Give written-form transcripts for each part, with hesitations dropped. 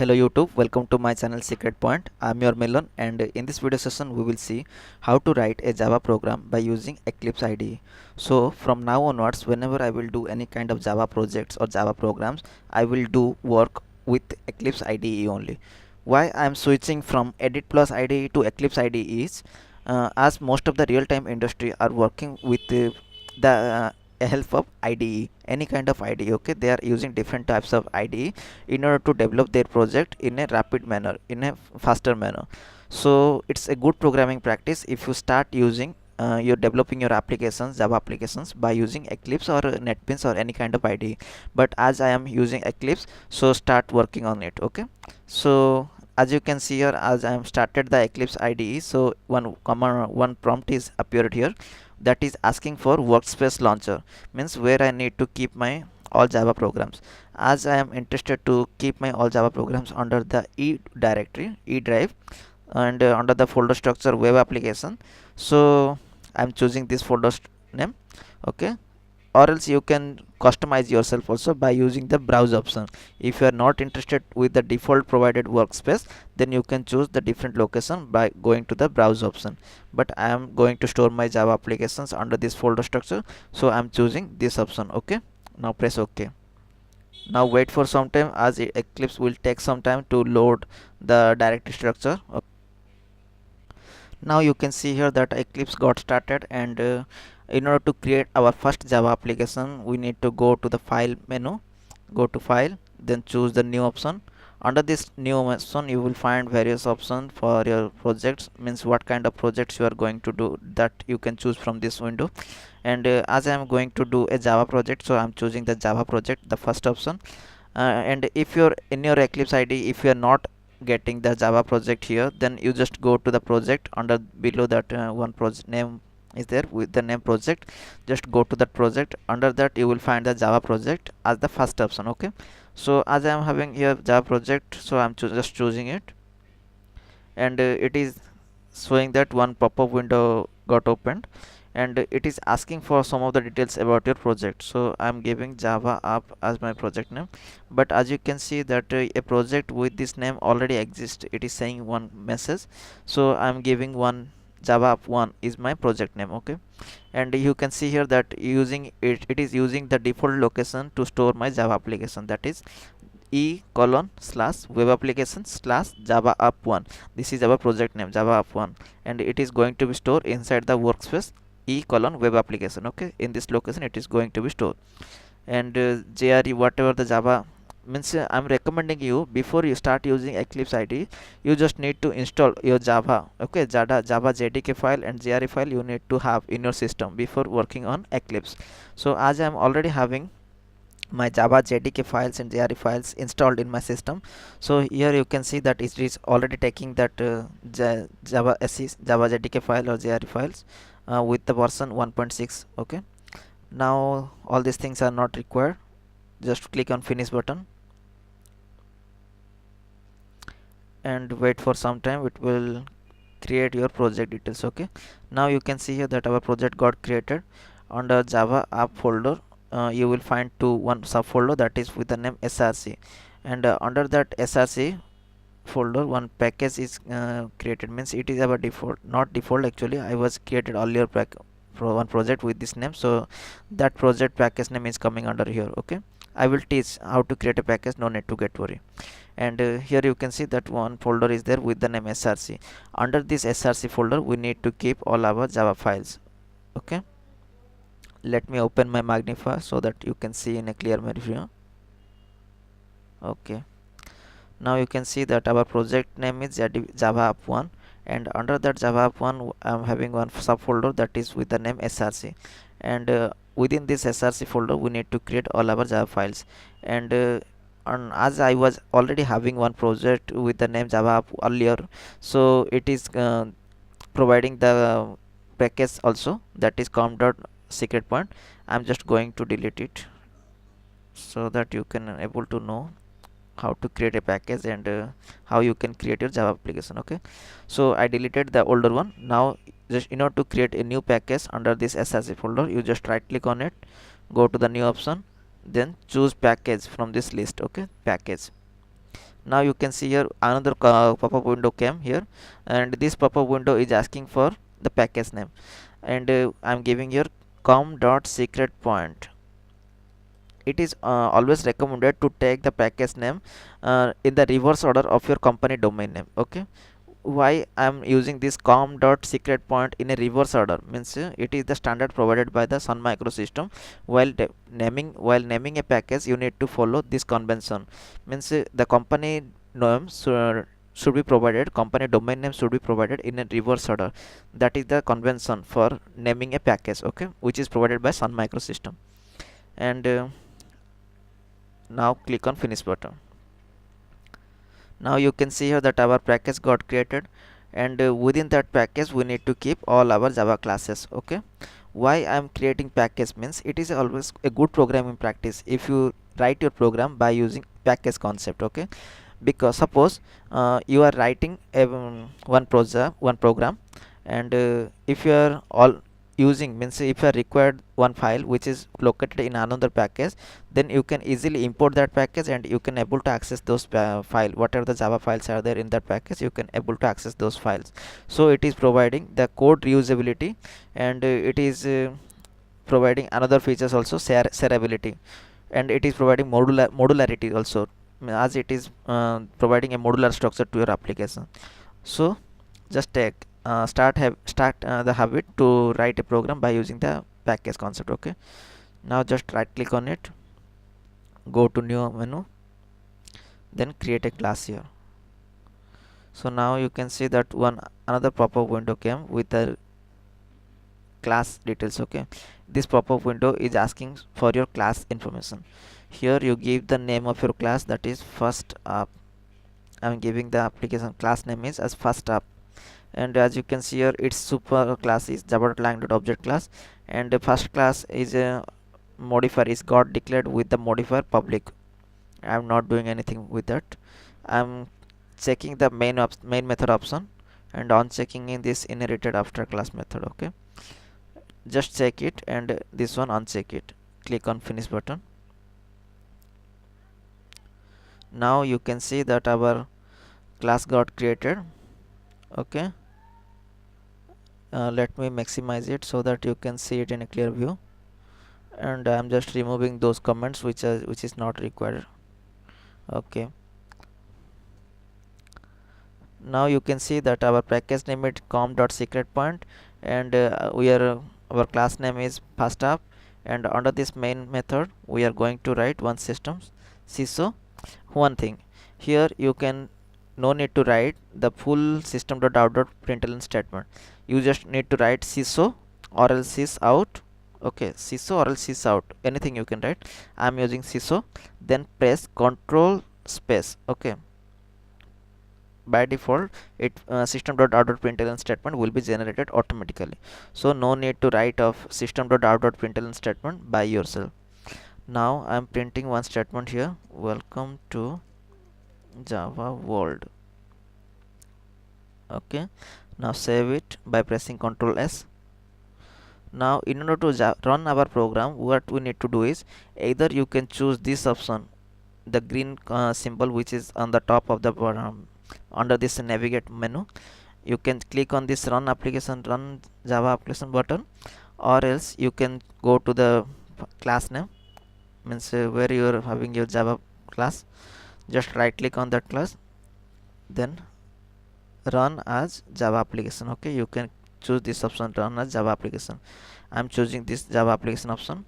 Hello YouTube, welcome to my channel Secret Point. I'm your Milan, and in this video session we will see how to write a Java program by using Eclipse IDE. So from now onwards, whenever I will do any kind of Java projects or Java programs, I will do work with Eclipse IDE only. Why I'm switching from Edit Plus IDE to Eclipse IDE is as most of the real-time industry are working with the help of IDE, any kind of IDE. Okay, they are using different types of IDE in order to develop their project in a rapid manner, in a faster manner. So it's a good programming practice if you start using you're developing your applications, Java applications, by using Eclipse or NetBeans or any kind of IDE. But as I am using Eclipse, so start working on it. Okay, so as you can see here, as I am started the Eclipse IDE, so one prompt is appeared here, that is asking for workspace launcher, means where I need to keep my all Java programs. As I am interested to keep my all Java programs under the E directory, E drive, and under the folder structure web application, so I'm choosing this folder name. Okay, or else you can customize yourself also by using the browse option. If you are not interested with the default provided workspace, then you can choose the different location by going to the browse option. But I am going to store my Java applications under this folder structure, so I'm choosing this option. Okay, now press OK. Now wait for some time, as Eclipse will take some time to load the directory structure. Now you can see here that Eclipse got started, and in order to create our first Java application, we need to go to the file menu, go to file, then choose the new option. Under this new option you will find various options for your projects, means what kind of projects you are going to do, that you can choose from this window. And as I am going to do a Java project, so I am choosing the Java project, the first option. And if you're in your Eclipse ID, if you are not getting the Java project here, then you just go to the project under below that one project name is there with the name project. Just go to that project, under that you will find the Java project as the first option. Okay, so as I am having here Java project, so I'm just choosing it, and it is showing that one pop-up window got opened, and it is asking for some of the details about your project. So I'm giving Java app as my project name, but as you can see that a project with this name already exists. It is saying one message, so I'm giving one Java app 1 is my project name. Okay, and you can see here that using it is using the default location to store my Java application, that is e:/web application / Java app 1. This is our project name, Java app 1, and it is going to be stored inside the workspace e:/web application. Okay, in this location it is going to be stored. And JRE, whatever the Java, means I'm recommending you, before you start using Eclipse IDE, you just need to install your Java. Okay, Java JDK file and JRE file you need to have in your system before working on Eclipse. So as I'm already having my Java JDK files and JRE files installed in my system, so here you can see that it is already taking that Java SE, Java JDK file or JRE files with the version 1.6. Okay, now all these things are not required. Just click on finish button and wait for some time, it will create your project details. Okay, now you can see here that our project got created. Under Java app folder you will find one subfolder that is with the name src, and under that src folder one package is created, means it is our default, not default actually, I was created earlier one project with this name, so that project package name is coming under here. Okay, I will teach how to create a package, no need to get worry. And here you can see that one folder is there with the name src. Under this src folder we need to keep all our Java files. Okay, let me open my magnifier so that you can see in a clear view. Okay, now you can see that our project name is Java app 1, and under that Java app 1 I am having one subfolder that is with the name src, and within this src folder we need to create all our Java files. And as I was already having one project with the name Java app earlier, so it is providing the package also, that is com.secret point. I'm just going to delete it so that you can able to know how to create a package and how you can create your Java application. Okay, so I deleted the older one. Now just in order to create a new package under this src folder, you just right click on it, go to the new option, then choose package from this list. Okay, package. Now you can see here another pop-up window came here, and this pop-up window is asking for the package name, and I'm giving here com.secretpoint. It is always recommended to take the package name in the reverse order of your company domain name. Okay, why I'm using this com.secretpoint in a reverse order means it is the standard provided by the Sun Microsystem. While naming a package, you need to follow this convention. Means the company name should be provided, company domain name should be provided in a reverse order. That is the convention for naming a package, okay, which is provided by Sun Microsystem. And now click on finish button. Now you can see here that our package got created, and within that package we need to keep all our Java classes. Okay, why I am creating package means it is always a good programming practice if you write your program by using package concept. Okay, because suppose you are writing one program, and if you are all using means if you are required one file which is located in another package, then you can easily import that package and you can able to access those file, whatever the Java files are there in that package, you can able to access those files. So it is providing the code reusability, and it is providing another features also, shareability, and it is providing modularity also, as it is providing a modular structure to your application. So just start the habit to write a program by using the package concept. Okay, now just right click on it, go to new menu, then create a class here. So now you can see that another pop-up window came with the class details. Okay, this pop-up window is asking for your class information. Here you give the name of your class, that is first up. I'm giving the application class name is as first up, and as you can see here its super class is java.lang.object class, and the first class is a modifier is got declared with the modifier public. I'm not doing anything with that. I'm checking the main method option and on checking in this inherited after class method. Okay, just check it, and this one uncheck it, click on finish button. Now you can see that our class got created. Okay, let me maximize it so that you can see it in a clear view, and I'm just removing those comments which is not required. Okay, now you can see that our package name is com.secretpoint, and our class name is first up, and under this main method we are going to write one systems CISO. One thing here, you can no need to write the full system.out.println statement. You just need to write CISO or else sys out. Okay, CISO or else sys out, anything you can write. I'm using CISO, then press control space. Okay, by default it system.out.println statement will be generated automatically, so no need to write of system.out.println statement by yourself. Now I'm printing one statement here, welcome to Java world. Okay, now save it by pressing Ctrl S. Now in order to run our program, what we need to do is either you can choose this option, the green symbol which is on the top of the under this navigate menu. You can click on this run Java application button, or else you can go to the class name, means where you are having your Java class, just right click on that class, then run as Java application. Okay, you can choose this option, run as Java application. I'm choosing this Java application option,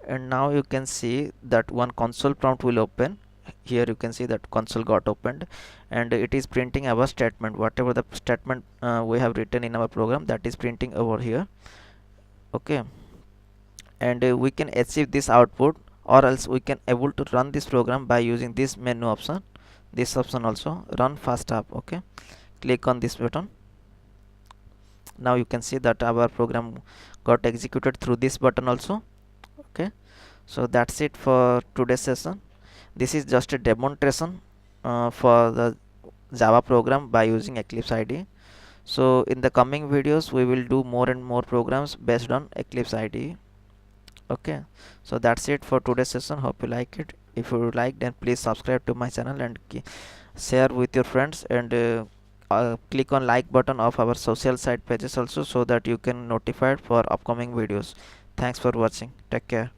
and now you can see that one console prompt will open. Here you can see that console got opened, and it is printing our statement, whatever the statement we have written in our program, that is printing over here. Okay, and we can achieve this output, or else we can able to run this program by using this menu option, this option also, run fast up. Okay, click on this button. Now you can see that our program got executed through this button also. Okay, so that's it for today's session. This is just a demonstration for the Java program by using Eclipse IDE. So in the coming videos we will do more and more programs based on Eclipse IDE. Okay, so that's it for today's session. Hope you like it. if you like, then please subscribe to my channel and share with your friends, and click on like button of our social site pages also, so that you can notified for upcoming videos. Thanks for watching. Take care.